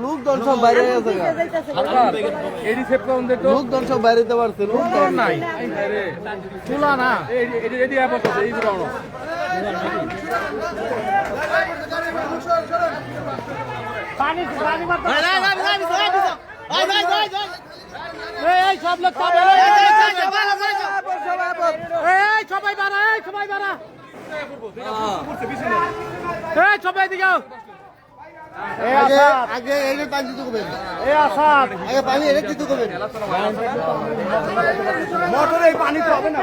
লোকজন সব বাইরে গেছে লোকজন সব বাইরে যেতে পারছে লোক নাই চুলা না সব লোক সবাই বাড়া সবাই বাড়া সবাই দিকে আগে পানি দিতে হবে আগে পানি এনে দিতে হবে মোটরে পানি তো হবে না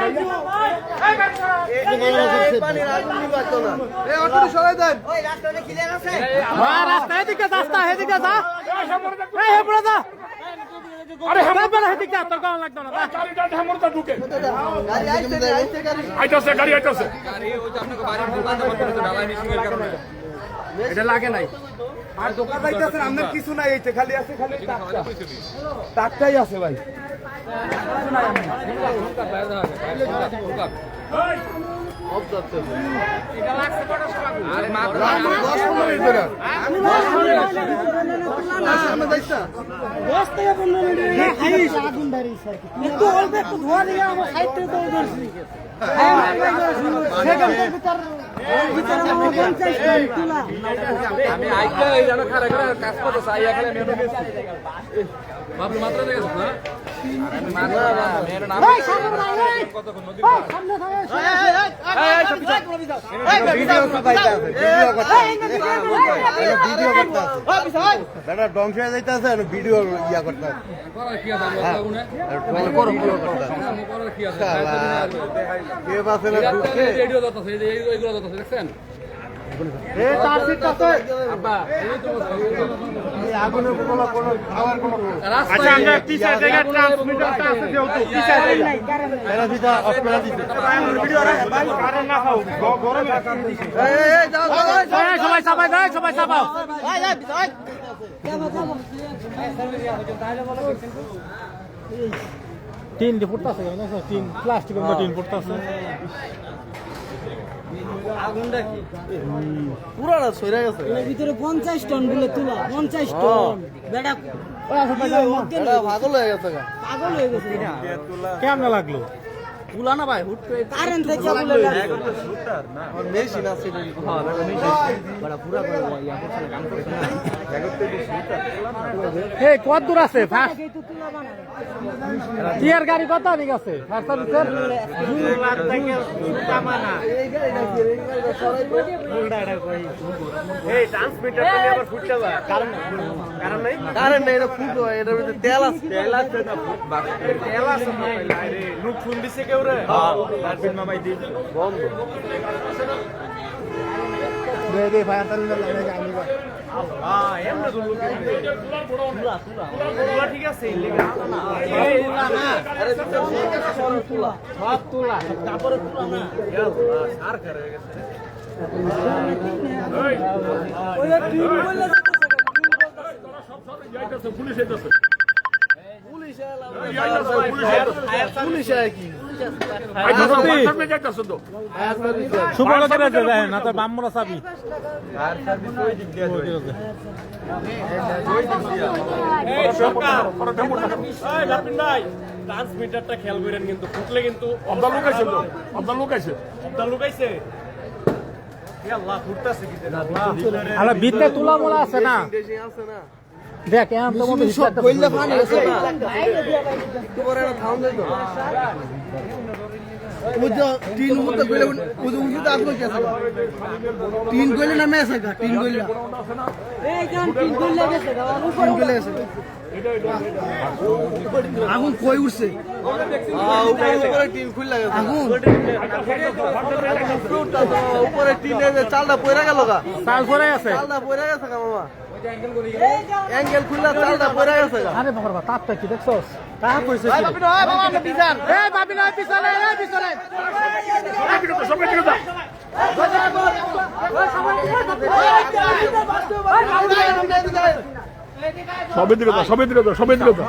রাস্তায় দিকে রাস্তা এদিকে যা আরে হেমরা হেদিকে তোর কোন লাগতো না গাড়ি হেমরটা ঢুকে আইতাছে গাড়ি আইতাছে গাড়ি ওই যে আপনাকে বাড়ি বলতে ঢালাই মিশিং এর কারণে এটা লাগে নাই আর দোকান যাইতাছে আমাদের কিছু নাই এইতে খালি আছে খালি টাকটাই আছে ভাই কিছু নাই এটা লাগছে কত সময় আরে মাত্র 10 মিনিট ধরে আমি 10 মিনিট যাইতা 10 থেকে 15 মিনিট হাইস আগুন ধরিছে একটু অল্প একটু ধোয়া দিয়ে আমার সাইড থেকে তো ধরছি আমি আইকা এই জানো খারা করে কাজ করতে চাই এখানে মেনু বাবলু মাত্রা দেখছ না আমি মাত্রা মেরে নাম কতক্ষণ নদী সামনে ভিডিও করতে আছে ভিডিও করতে আছে দাদা ধ্বংস হয়ে যাইতাছে আর ভিডিও ইয়া করতে আছে কি আছে করো কি আছে কে বাসে না রেডিও দতাছে এইগুলো দতাছে দেখছেন এ তার সিট আছে আব্বা এই তো এই আগুনের বলা কোন খাওয়ার কোন আচ্ছা আমরা পিছে থেকে ট্রান্সমিটারটা আছে যেহেতু পিছে নাই এরা দিটা অফ করে দিতে ভিডিও ভাই কারেন্ট না খাও গরমে এই যাও সবাই চাপাই দাও সবাই চাপাও ভাই ভাই ভাই যাবো যাবো টিন দি ফুটতাছে না টিন প্লাস্টিকের টিন ফুটতাছে আগুনটা কি পুরাটা সইরা গেছে এর ভিতরে 50 টন বলে তুলা 50 টন বেটা পাগল হয়ে গেছে পাগল হয়ে গেছে কেমন লাগলো তুলা না ভাই হুট করে কারেন্ট থেকে বলে শুটার না আর মেশিন আছে হ্যাঁ মেশিন বড় পুরা করে ইয়া করছে কাম করে না জায়গাতে শুটার এই কত দূর আছে ফাস্ট এই তো তুলা বানাবে টিয়ার গাড়ি কত নিক আছে ফাস্ট সার্ভিসের 2 লাখ থেকে শুটা মানা এই গাড়িটা কি এই গাড়িটা সরাই ফুলডাটা কই এই ট্রান্সমিটার থেকে আবার ফুটতে যায় কারণ নাই এটা ফুটো এটার ভিতরে তেল আছে না তেল আছে না রে লুক ফুল দিছে কেউ রে হ্যাঁ তারপিন মামাই দি বন্ধ দে ফায়ার তাল লাগে আমি বা হ্যাঁ এমন লুক তুলা ঠিক আছে লেগা না এই না আরে তুলা সব তুলা তারপরে তুলা না সার করে গেছে ওই ওই টিম বললে সব যাইতাছে পুলিশ আইতাছে পুলিশ আয় কি না তো বামরা চাবি ট্রান্সমিটারটা খেয়াল করেন কিন্তু ফুটলে কিন্তু লুকাইছে ভিতরে তুলা মোলা আছে না দেখ এম তো মনে সব কইলা পানি আছে না তোমার এটা থাম দেই তো ওজো তিন উতে কইলে ওজো উতে আসলো কি আছে তিন কইলে না মেসে গা তিন কইলা এই জান তিন কইলা গেছে গা উপরে কইলা গেছে আগুন কই উঠছে উপরে টিন খুললা গেছে আগুন উপরে টিনে যে চালটা পয়রা গেল গা চাল পয়রা গেছে চালটা পয়রা গেছে গা মামা অ্যাঙ্গেল খুললা চালটা পয়রা গেছে গা আরে বাবা তাপটা কি দেখছস তাপ কইছে ভাই বাপি নয় বাবা আপনি পিছান এই বাপি নয় পিছনে এই পিছনে সবাই ঠিক আছে সবের দিকে দাও, সবের দিকে দাও, সবের দিকে দাও।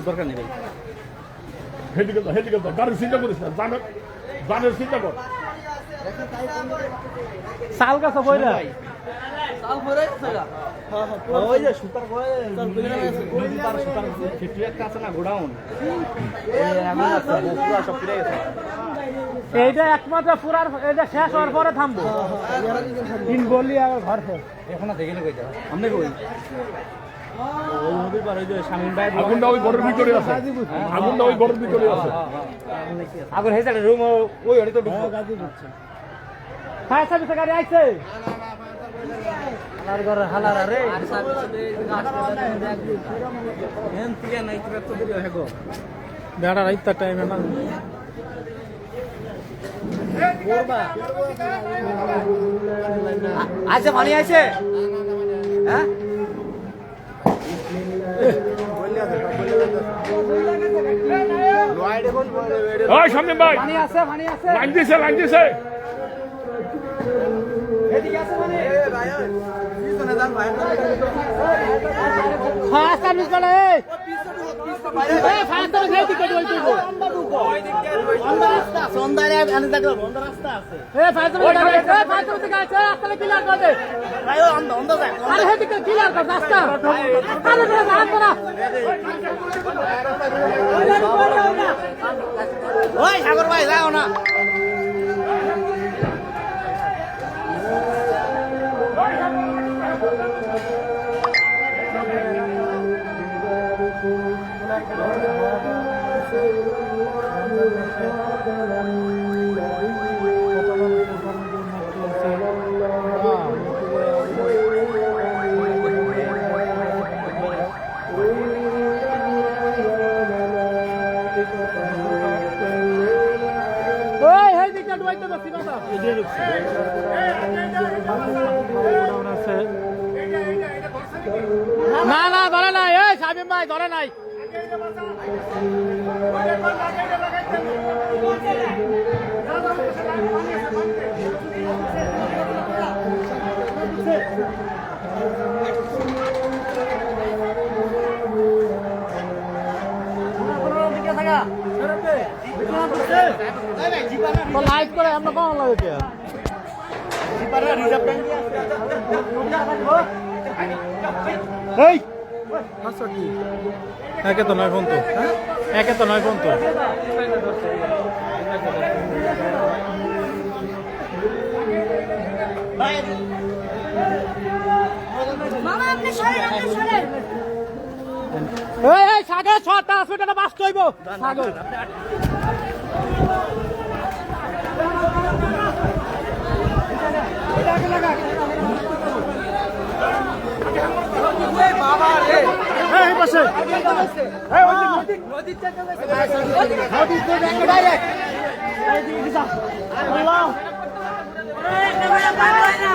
দরকার নেই ভাই। হেদিকে দাও, হেদিকে দাও। গাড়ির চিন্তা করিস না, জানের চিন্তা কর। শাল গাছ বইরা শাল বইরা ওই যে সুতার কয় সুতার ফিটু একটা আছে না গোডাউন পুরা সব ফিরে গেছে। এইটা একমাত্র পুরার এটা শেষ হওয়ার পরে থামবো। তিন বললি আর ঘর ফের এখন দেখিনি কইটা আমনে কই ওই নদীর পার ওই যে শামিম ভাই আগুনটা ওই ঘরের ভিতরে আছে, আগুনটা ওই ঘরের ভিতরে আছে। আগুন হয়েছে রুম ওই হড়ি তো ঢুকবো গাজি ঢুকছে। ফায়ার সার্ভিসে গাড়ি আইছে হালার ঘর হালার রে আর সার্ভিসে গাছ দেখ এন থেকে নাই তো এত দেরি হয় গো বেড়া রাইতা টাইমে না করবা আচ্ছা পানি আছে হ্যাঁ ওই সামনে ভাই পানি আছে লাইন দিছে, লাইন দিছে। এদিকে আছে মানে এ ভাই কি কোনে দান ভাই ফায়ার সার্ভিস বলে এই ফায়ার সার্ভিস এই দিকে দইতো ওই দিকে বন্ধ রাস্তা সন্ধ্যারে আনে দেখো বন্ধ রাস্তা আছে এই ফায়ার সার্ভিস থেকে আছে রাস্তা ক্লিয়ার করে দে ভাই ও অন্ধ যায় আরে এই দিকে ক্লিয়ার কর রাস্তা আরে রাস্তা করা ওই সাগর ভাই যাও না না না ধরে নাই এই শামিম ভাই ধরে নাই লাইট করে আমরা কখন লাগে এই একে তো নয় ফোন তো একে তো নয় ফোন তো এই সাগর 6টা হসপিটালে বাস কইব সাগর বাবা রে এই পাশে এই ওই নদীর চাকা নদীর তো ডাইরেক্ট এই দিকে যা আল্লাহ এই ক্যামেরা পাওয়া না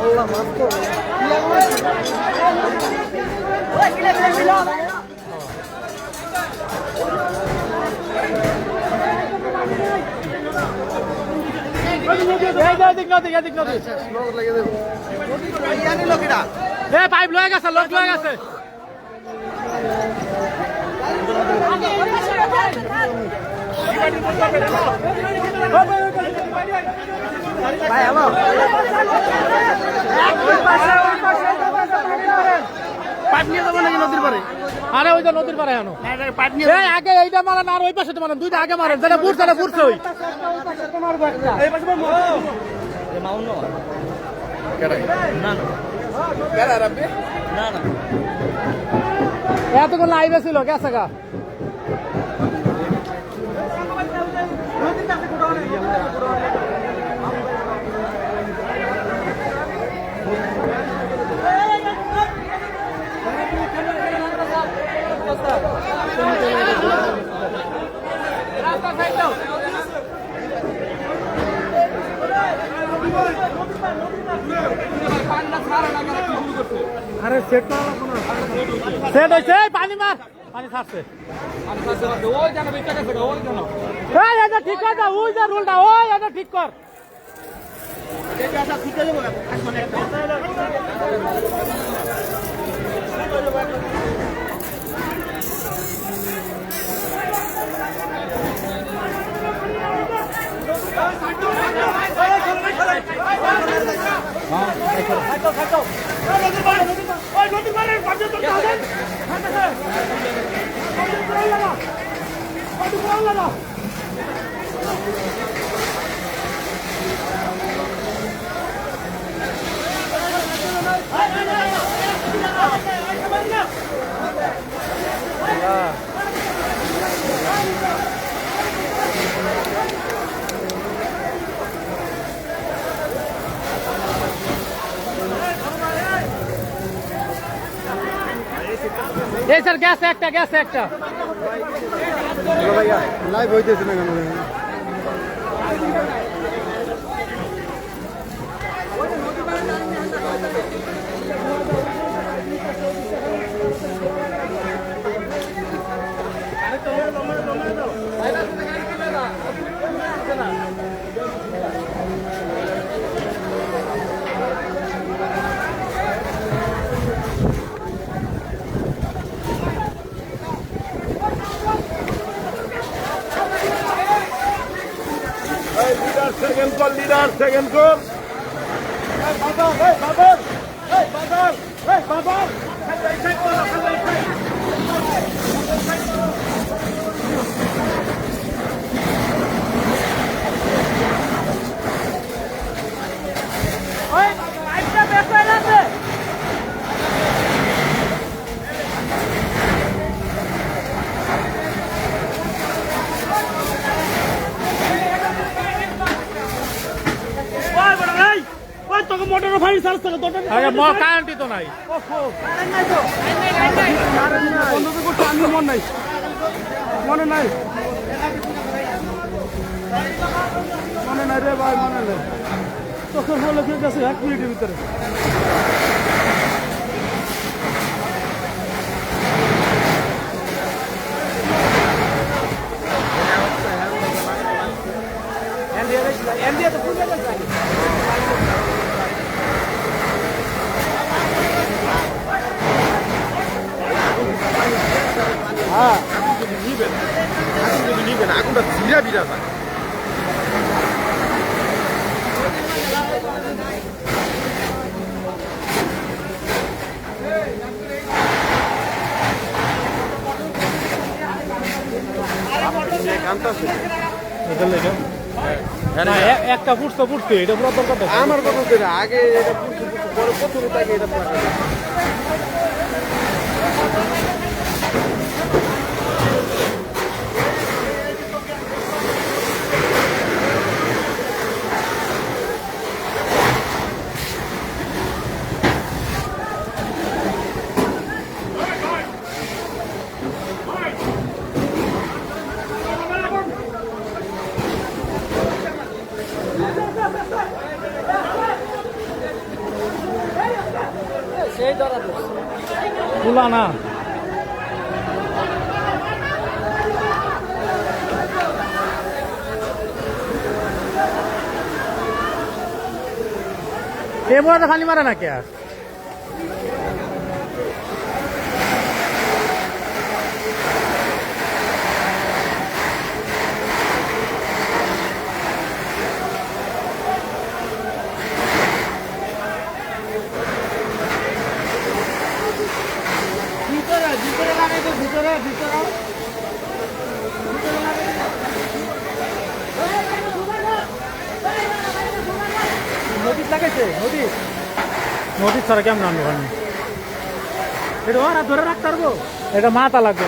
আল্লাহ মাফ কর ওই কিলে মিলা পাইপ লয়ে গেছে লোক লয়ে গেছে পাইপ নিয়ে যাবো নাকি নদীর পারে আরে ওই তো নদীর পারে আনো পাইপ নিয়ে আগে এইটা মারেন আর ওই পাশে তো মারেন দুইটা আগে মারেন যেটা বুঝছে না বুঝছে ওই এতক্ষণ লাইভে ছিল গেছে গা আরে সেট হয়েছে পানি মার পানি ছাড়ছে ঠিক কর ওই যে রুলটা ওই এটা ঠিক কর এই স্যার গ্যাস একটা লাইভ হইতেছে না কেন second call motor fine charge থাকে কারেন্টই তো নাই আমি মনে নাই রে ভাই মনে নাই তখন বলে ঠিক আছে 1 মিনিটের ভিতরে নিবেন আগুনটা ধীরে ধীরে যায় একটা ফুটছে এটা পুরো দরকার আমার কথা আগে এটা পরে প্রথমে তাকে এটা খোলা না এবার খালি মারা না কে নদী ছাড়া কেমন আনবো ওখানে এটা ওরা ধরে রাখতে পারবো এটা মাথা লাগবে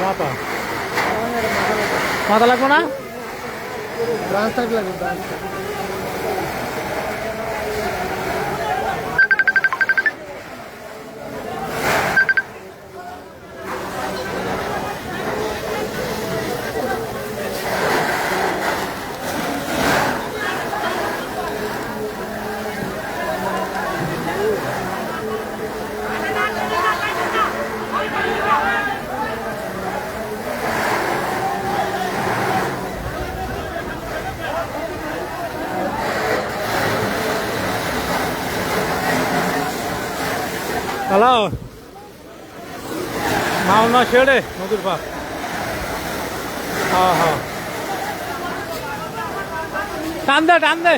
মাথা লাগবে না লাগবে হ্যালো মাওনা ছেড়ে নদীর পার হ্যাঁ হ্যাঁ টান দে টান দে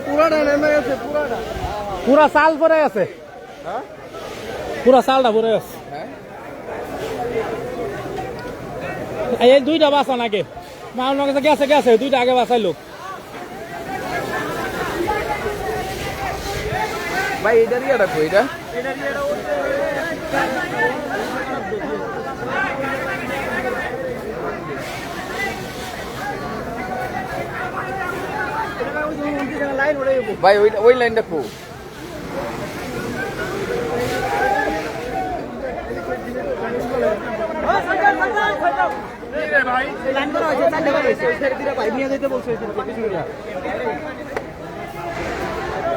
পুরাটা নেমে গেছে পুরাটা পুরা চাল পরে আছে পুরা চালটা পরে আছে এই দুইটা বাসা নাকি মাওনার কাছে গেছে গেছে দুইটা আগে বাসাই লোক ভাই এটা দিয়ে রাখবো এটা ভাই ওই লাইনটা খুব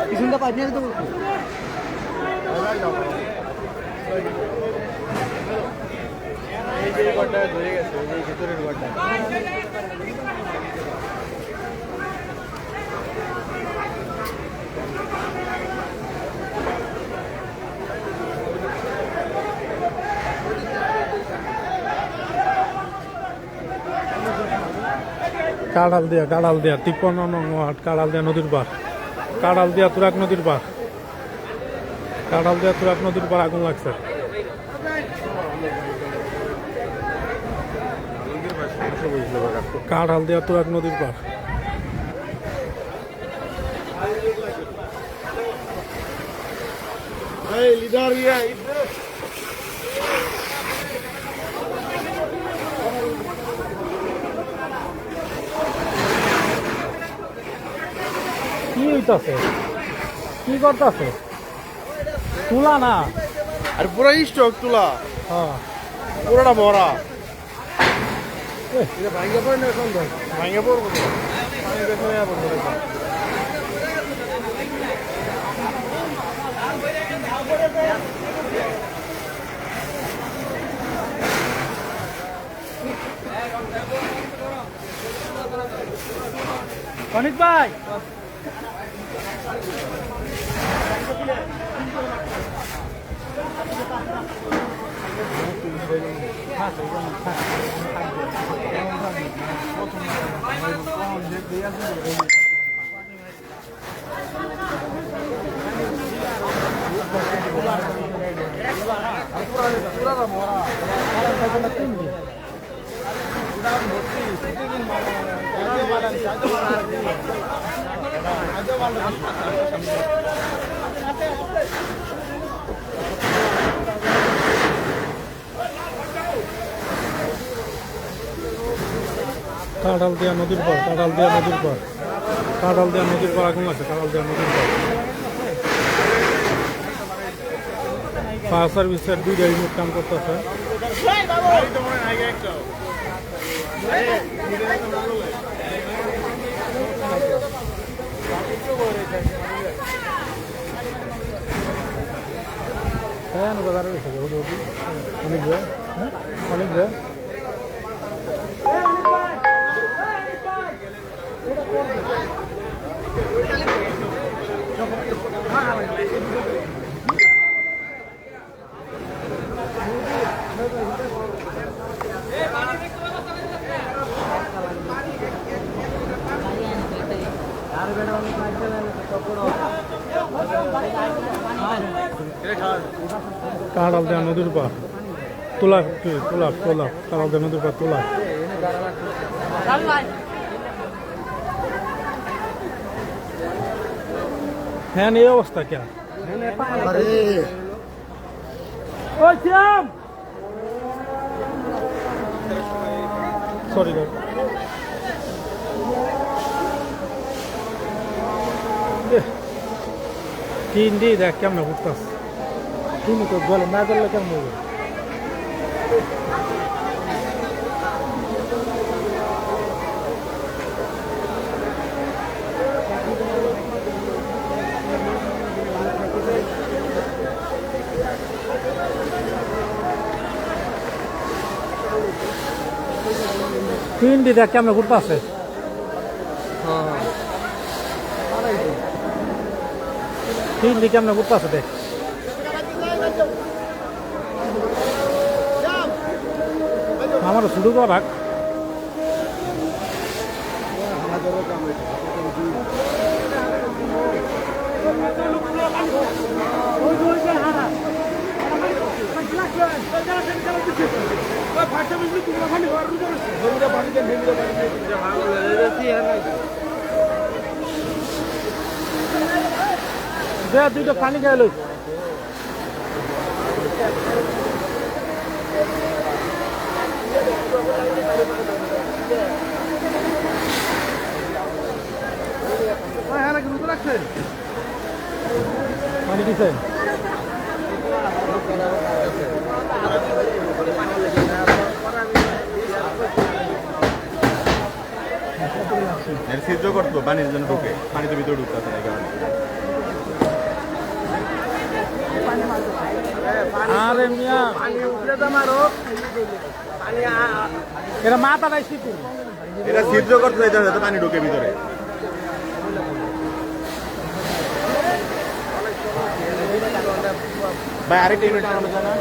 পিছনটা পাইপ নিয়ে যেতে বলছো এই যে ঘরটা ধরে গেছে এই ভিতরের ঘরটা কাড়াল দিয়া 53 নং ওয়ার্ড কাড়াল দিয়া নদীর পার কাড়াল দিয়া তুরাক নদীর পার কাড়াল দিয়া তুরাক নদীর পার আগুন লাগছে কাড়াল দিয়া তুরাক নদীর পার লিডার ইয়া কি হইতাছে কি করতেছে তুলা না আর পুরো স্টক তুলা হ্যাঁ পুরোটা ভরা এটা ভাঙ্গা পড়ে না সুন্দর ভাঙে পড়বো তো পানি দেখে নেওয়া পড়বো অনিক ভাই কাড়াল দিয়া নদীর পার কাড়াল দিয়া নদীর পার কাড়াল দিয়া নদীর পার আগুন আছে কাড়াল দিয়া নদীর পার ফায়ার সার্ভিসের দুইটা ইউনিট কাম করতেছে হ্যাঁ বাজার রয়েছে অনেক অনেক কাড়াল দেওয়া নদীর পার তোলা তোলা তোলা কাড়াল দেওয়া নদীর পার তোলা হ্যাঁ এই অবস্থা কে সরি তিন দিয়ে দেখ কেমন ঘুরতাস তুমি তো বলে না করলে কেমন হবে তিন দিদা কেমন ঘুরতে আছে তিন দিকে কেমন ঘুরতে আছে দেখ আমারও শুরু কর রাখ দুইটা পানি খাইল পানি দিচ্ছেন সিদ্ধ করতো পানির জন্য ঢুকে পানিতে ভিতরে ঢুকতে আছে না এই কারণে আরে মিয়া এটা মাথা নাই শীত এটা সিদ্ধ করতে যাইতে যাতে পানি ঢুকে ভিতরে ভাই আরেকটা ইউনিট চালানো যায় না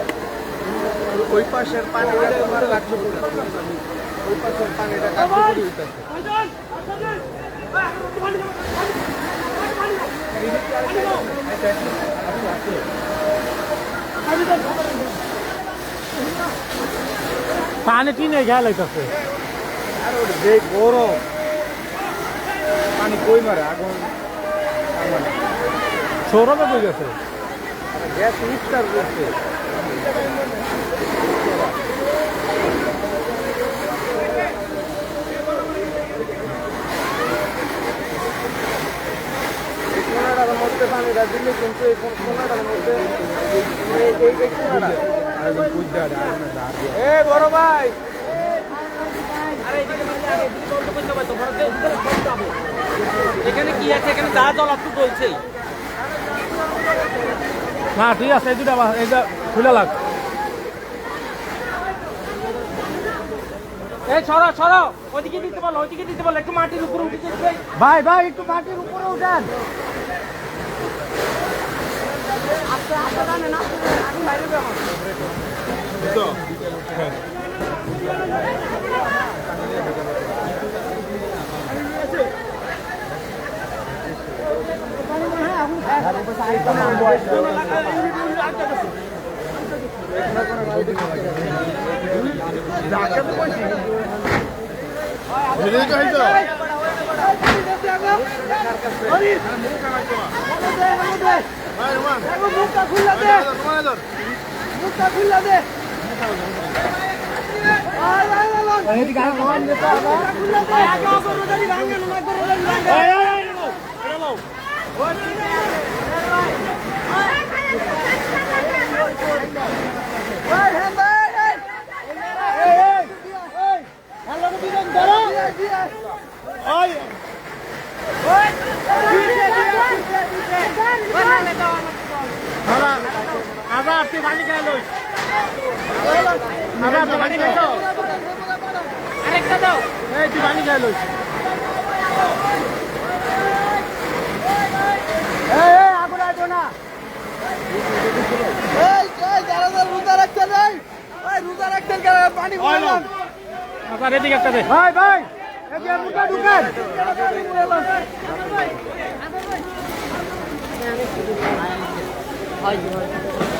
ওই পাশের পানিটা রাখছো ওই পাশের পানিটা কাটতে হইতাছে পানি কিনে খেয়াল হইতেছে আর ওটা যে গরম পানি কই মারে আগুন সৌরভে কই গেছে গ্যাস মিক্সার করছে কোনাটার মধ্যে পানিটা দিলে কিন্তু এই কোনাটার মধ্যে এই কোনাটা এ বড় ভাই এখানে কি আছে এখানে যা জল আপনি বলছেই না ঠিক আছে এই দুটা এইটা খুলে লাগ এই সরো সরো ওইদিকে দিতে বলো ওইদিকে দিতে বলো একটু মাটির উপরে উঠে যেতে ভাই ভাই একটু মাটির উপরে উঠান আবার আপনি পানি খাইল আবার আপনি পানি খাইল আরেকটা দাও এই তুই পানি খাইল আগুন আসো না যারা রোজা রাখছেন রোজা রাখছেন পানি আবার এদিকে একটা দে ভাই ভাই এদিকে মুখে ঢুকেন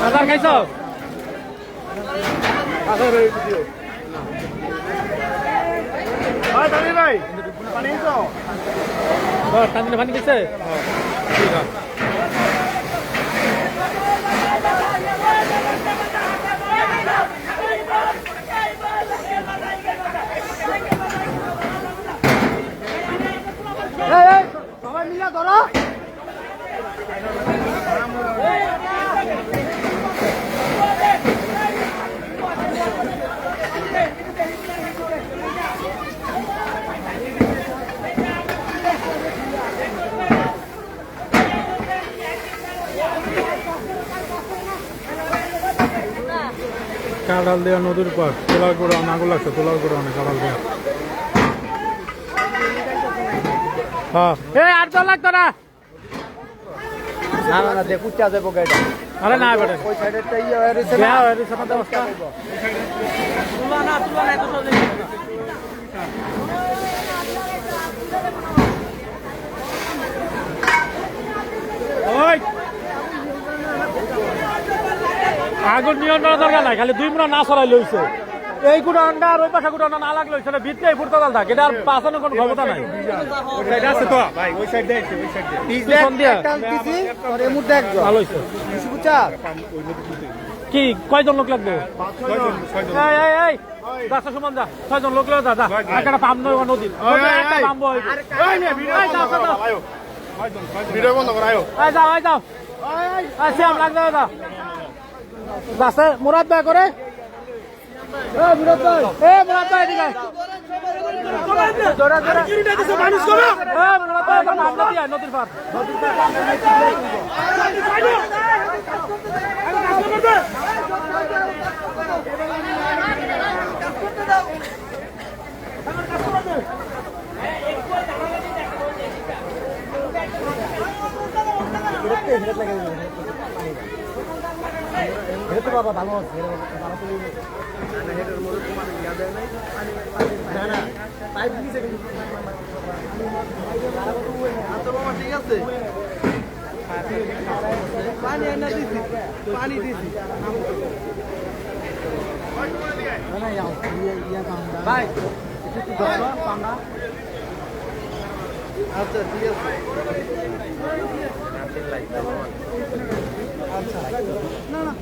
আবার খাইছ ভাই পানি তো টানি পানি গেছে ঠিক আছে সবাই মিলে ধরো কাঁড়াল দেওয়া নদীর পার তোলার গোড়া নাগল আছে তোলার গোড়া অনেক কাঁড়াল দেওয়া হ্যাঁ এই আর তো লাগতো না না না দেখুন চা যাবো গাড়িটা আরে না বেটা ওই সাইডেরটা ইয়ে হয়ে রয়েছে হ্যাঁ ওই সামনে অবস্থা তুলা না এত সহজে ওই আগুন নিয়ন্ত্রণ দরকার নাই খালি 2 মিনিট না সরাই লইছে এই গুড়া আন্ডা আর ওই পাশে গুড়া আন্ডা না লাগ লইছে না ভিতরে ফুটতে দাল থাকে এটা আর পাছানোর কোনো ক্ষমতা নাই ওই সাইড আছে তো ভাই ওই সাইড দেখ ওই সাইড দে পিছন দিয়া টানতেছি আর এর মধ্যে একজন ভালো হইছে কিছু বুঝা কি কয়জন লোক লাগবে এই রাস্তা সমান যা 6 জন লোক লাগবে যা একটা পাম নয় নদী একটা পাম বই এই নে ভিডিও আয়ো ভিডিও বন্ধ কর আয়ো এই যাও এই শ্যাম লাগবে যা রাস্তা মুরাদ ভাই করে মুরাদ ভাই এদিকে জোরে মানুষ করো মুরাদ ভাই পাম নদী আয় নদীর পার বাবা ভালো আছে ঠিক আছে পানি এনে দিছি পানি দিছি ভাই আচ্ছা ঠিক আছে আচ্ছা না না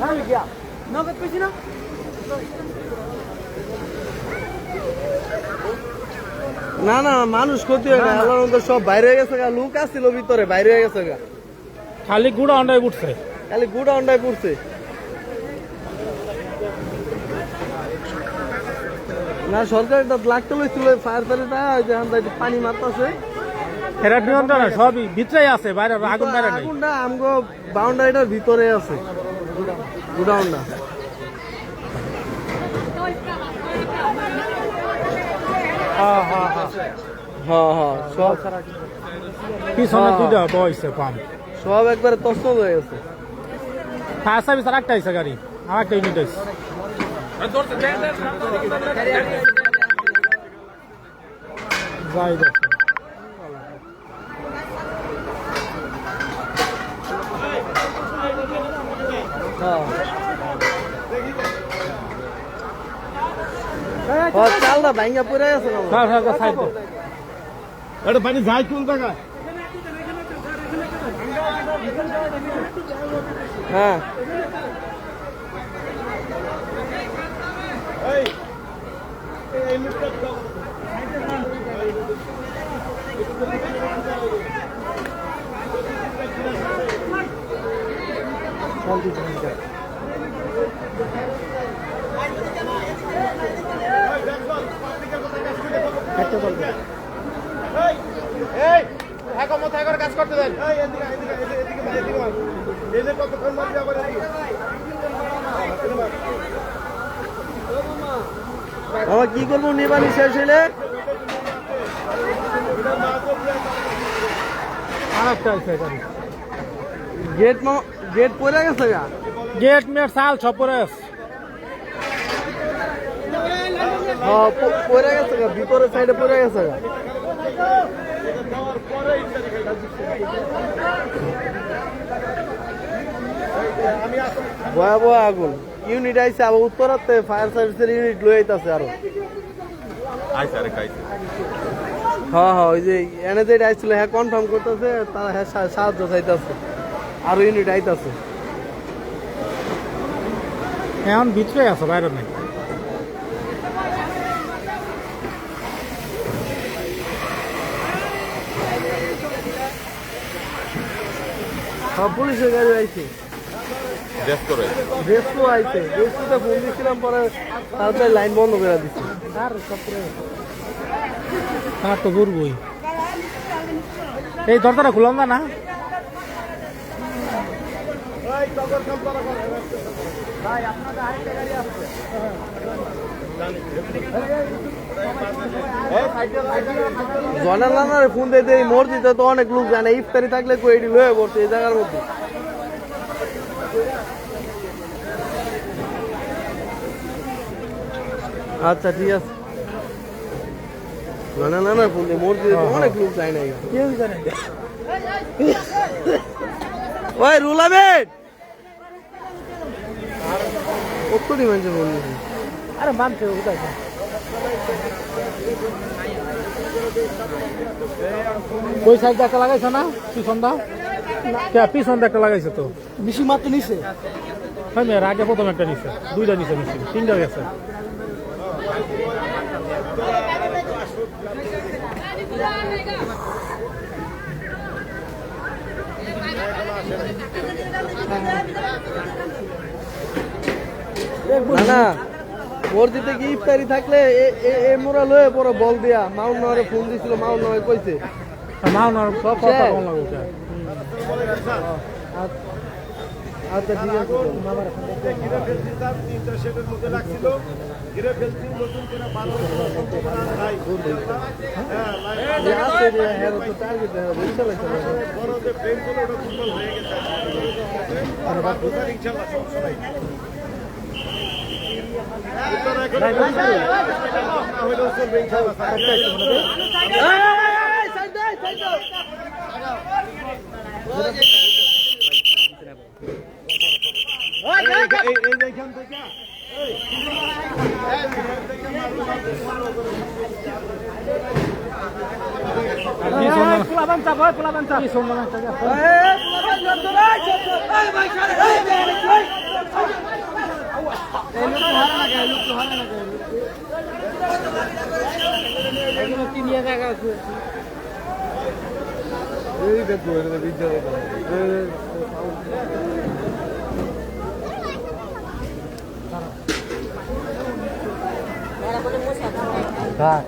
ভালো গিয়া নগদ পেছি না না না মানুষ ক্ষতি হয় না আল্লাহর মধ্যে সব বাইরে হয়ে গেছে গা লুক আসছিল ভিতরে বাইরে হয়ে গেছে গা খালি গুড়া আন্ডায় উঠছে খালি গুড়া অন্ডায় পড়ছে না সরকার এটা লাগতে লইছিল ফায়ার সার্ভিসটা যেখান থেকে পানি মারতেছে এরা নিয়ন্ত্রণ সবই ভিতরেই আছে বাইরে আগুন বাইরে নাই আগুনটা আমগো বাউন্ডারিটার ভিতরে আছে গুডাউনটা হ্যাঁ সব পিছনে দুইটা বইছে পাম সব একবারে তছনছ হয়ে গেছে ফায়ার সার্ভিস আর একটা আইসে গাড়ি আর একটা ইউনিট আইসে যাই দেখো চালটা ভাঙ্গা পড়ে গেছে সাইড এটা পানি যায় কোন জায়গায় হ্যাঁ এই থাকো মত থাকো কাজ করতে দেন এই এদিকে এদিকে কতক্ষণ মারবে আবার এদিকে বাবা কি করবো নিবানি শেষ হইলে আর একটা আইসে গাড়ি গেট পড়ে গেছে গা গেট মেট সাল সব পরে আছে পড়ে গেছে গা ভিতরে সাইডে পড়ে গেছে গা ভয়াবহ আগুন ইউনিট আইছে আবার উত্তরাতে ফায়ার সার্ভিসের ইউনিট লই আইতাছে আরো আইছে আরে কাইছে হ্যাঁ ওই যে এনে যে আইছিল হ্যাঁ কনফার্ম করতেছে তারা হ্যাঁ সাহায্য চাইতেছে আরো ইউনিট আইতাছে এখন ভিতরে আছে বাইরে নাই সব পুলিশের গাড়ি আইছে রেস্টু আইছে রেস্টুতে ফোন দিচ্ছিলাম পরে তারপরে লাইন বন্ধ করে দিচ্ছে তার তো ঘুরবই এই দরজাটা খুললাম না ভাই আপনাদের আরেকটা গাড়ি আসছে জনের লানারে ফোন দিয়ে দেই মসজিদে তো অনেক লোক জানে ইফতারি থাকলে কইডি লয়ে পড়ছে এই জায়গার মধ্যে। আচ্ছা ঠিক আছে না না না ফোন দিয়ে মসজিদে তো অনেক লোক যায় না কেউ জানে ওই রুল আহমেদ কত ডিমান্ডে বললি আরে মানছে কোথায় ওই সাইডে একটা লাগাইছে না পিছনটা পিছনটা একটা লাগাইছে তো বেশি মাত্র নিছে হ্যাঁ মেয়ের আগে প্রথম একটা নিছে দুইটা নিছে মিশিং তিনটা গেছে না না মসজিদে কি ইফতারি থাকলে এ মোরা লয়ে পরে বল দিয়া মাউন নরে ফোন দিছিল মাউন নরে কইছে মাওনার সব কথা কম লাগবে আচ্ছা ঠিক আছে ঘিরে ফেলছি তার 3টা শেডের মধ্যে লাগছিল ঘিরে ফেলছি নতুন করে ভালো আছে রে হ্যাঁ তো টার্গেট ইনশাআল্লাহ বড় যে ফ্রেম গুলো ওটা ফুটবল হয়ে গেছে আর বাদ ইনশাআল্লাহ সমস্যা নাই হইলেও চলবে ইনশাআল্লাহ এইখান থেকে পোলাবান চাপ হয় পোলাবান চাপ এই দেখো এটা বিদ্যালয় Kak,